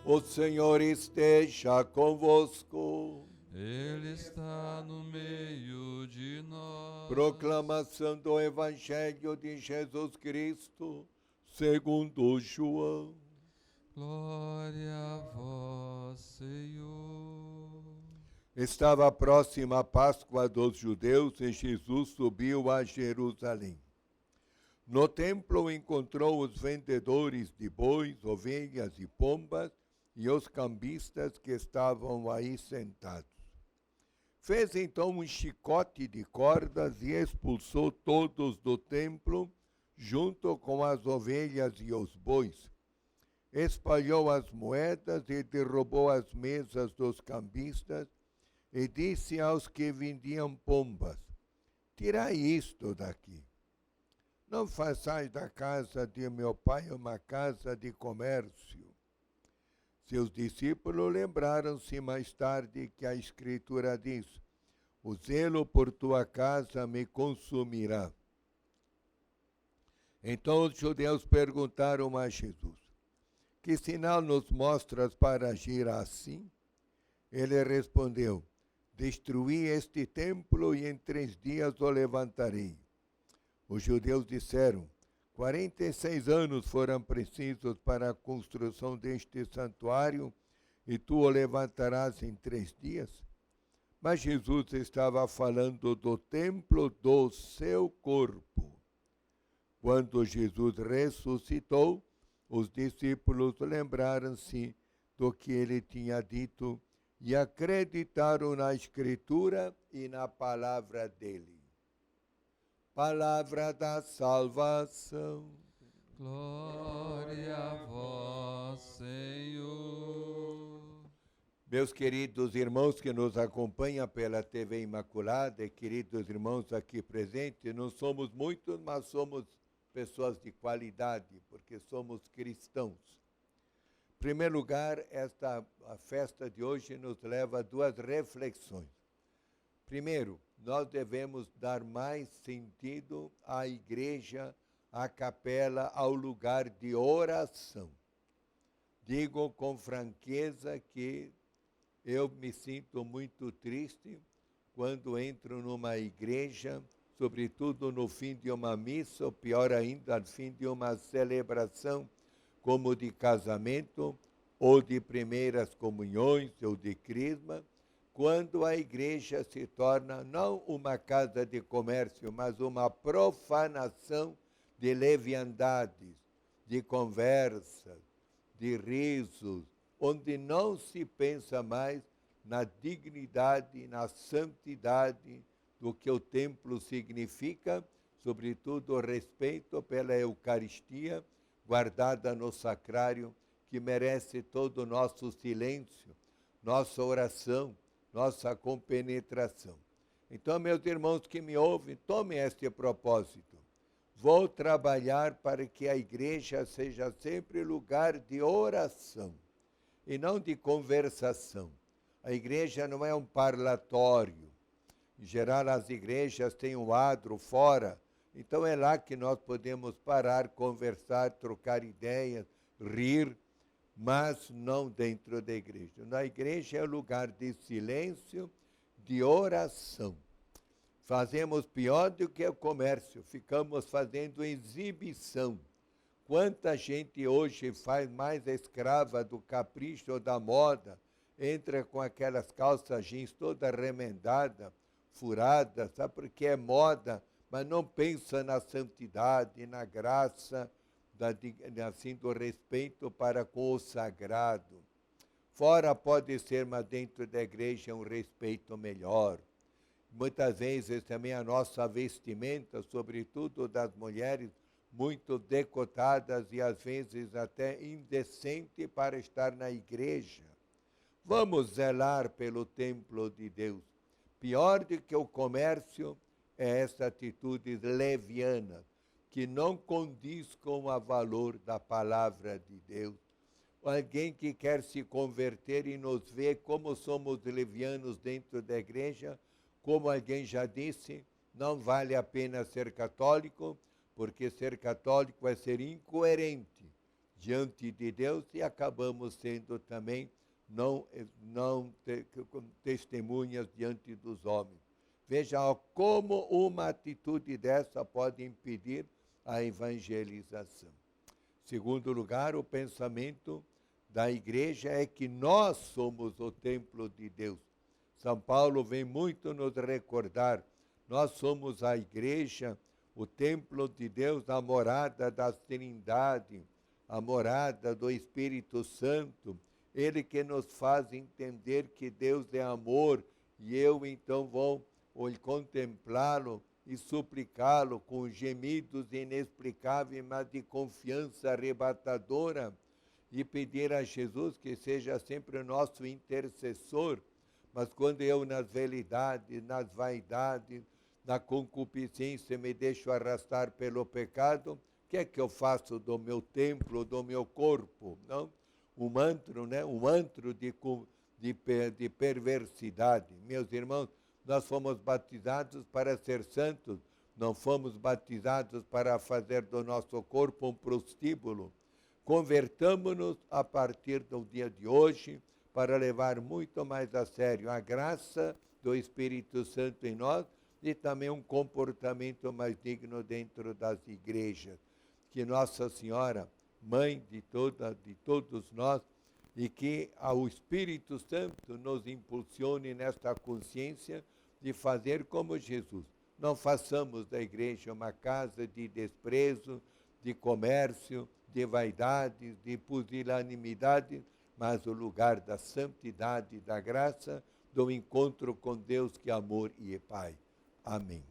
O Senhor esteja convosco. Ele está no meio de nós. Proclamação do Evangelho de Jesus Cristo, segundo João. Glória a vós, Senhor. Estava próxima a Páscoa dos judeus e Jesus subiu a Jerusalém. No templo encontrou os vendedores de bois, ovelhas e pombas e os cambistas que estavam aí sentados. Fez então um chicote de cordas e expulsou todos do templo, junto com as ovelhas e os bois. Espalhou as moedas e derrubou as mesas dos cambistas e disse aos que vendiam pombas: tirai isto daqui. Não façais da casa de meu pai uma casa de comércio. Seus discípulos lembraram-se mais tarde que a Escritura diz: o zelo por tua casa me consumirá. Então os judeus perguntaram a Jesus: que sinal nos mostras para agir assim? Ele respondeu: destruí este templo e em 3 dias o levantarei. Os judeus disseram: 46 anos foram precisos para a construção deste santuário e tu o levantarás em 3 dias? Mas Jesus estava falando do templo do seu corpo. Quando Jesus ressuscitou, os discípulos lembraram-se do que ele tinha dito e acreditaram na Escritura e na palavra dele. Palavra da salvação. Glória a vós, Senhor. Meus queridos irmãos que nos acompanham pela TV Imaculada e queridos irmãos aqui presentes, não somos muitos, mas somos pessoas de qualidade, porque somos cristãos. Em primeiro lugar, a festa de hoje nos leva a 2 reflexões. Primeiro, nós devemos dar mais sentido à igreja, à capela, ao lugar de oração. Digo com franqueza que eu me sinto muito triste quando entro numa igreja, sobretudo no fim de uma missa, ou pior ainda, no fim de uma celebração, como de casamento, ou de primeiras comunhões, ou de crisma, quando a igreja se torna não uma casa de comércio, mas uma profanação de leviandades, de conversas, de risos, onde não se pensa mais na dignidade, na santidade do que o templo significa, sobretudo o respeito pela Eucaristia guardada no sacrário, que merece todo o nosso silêncio, nossa oração, nossa compenetração. Então, meus irmãos que me ouvem, tomem este propósito. Vou trabalhar para que a igreja seja sempre lugar de oração e não de conversação. A igreja não é um parlatório. Em geral, as igrejas têm um adro fora, então é lá que nós podemos parar, conversar, trocar ideias, rir, mas não dentro da igreja. Na igreja é lugar de silêncio, de oração. Fazemos pior do que o comércio, ficamos fazendo exibição. Quanta gente hoje faz mais escrava do capricho ou da moda, entra com aquelas calças jeans toda remendada, furada, sabe, porque é moda, mas não pensa na santidade, na graça, assim, do respeito para com o sagrado. Fora pode ser, mas dentro da igreja é um respeito melhor. Muitas vezes também a nossa vestimenta, sobretudo das mulheres, muito decotadas e às vezes até indecente para estar na igreja. Vamos zelar pelo templo de Deus. Pior do que o comércio é essa atitude leviana, que não condiz com o valor da palavra de Deus. Alguém que quer se converter e nos vê como somos levianos dentro da igreja, como alguém já disse, não vale a pena ser católico, porque ser católico é ser incoerente diante de Deus e acabamos sendo também testemunhas diante dos homens. Veja como uma atitude dessa pode impedir a evangelização. Segundo lugar, o pensamento da igreja é que nós somos o templo de Deus. São Paulo vem muito nos recordar, nós somos a igreja, o templo de Deus, a morada da Trindade, a morada do Espírito Santo, ele que nos faz entender que Deus é amor, e eu então vou contemplá-lo e suplicá-lo com gemidos inexplicáveis, mas de confiança arrebatadora, e pedir a Jesus que seja sempre o nosso intercessor. Mas quando eu, nas velidades, nas vaidades, na concupiscência, me deixo arrastar pelo pecado, o que é que eu faço do meu templo, do meu corpo? Não? Um antro, né? Um antro de perversidade. Meus irmãos, nós fomos batizados para ser santos, não fomos batizados para fazer do nosso corpo um prostíbulo. Convertamo-nos a partir do dia de hoje para levar muito mais a sério a graça do Espírito Santo em nós e também um comportamento mais digno dentro das igrejas. Que Nossa Senhora, Mãe de todos nós, e que o Espírito Santo nos impulsione nesta consciência de fazer como Jesus. Não façamos da igreja uma casa de desprezo, de comércio, de vaidades, de pusilanimidade, mas o lugar da santidade, da graça, do encontro com Deus que é amor e é Pai. Amém.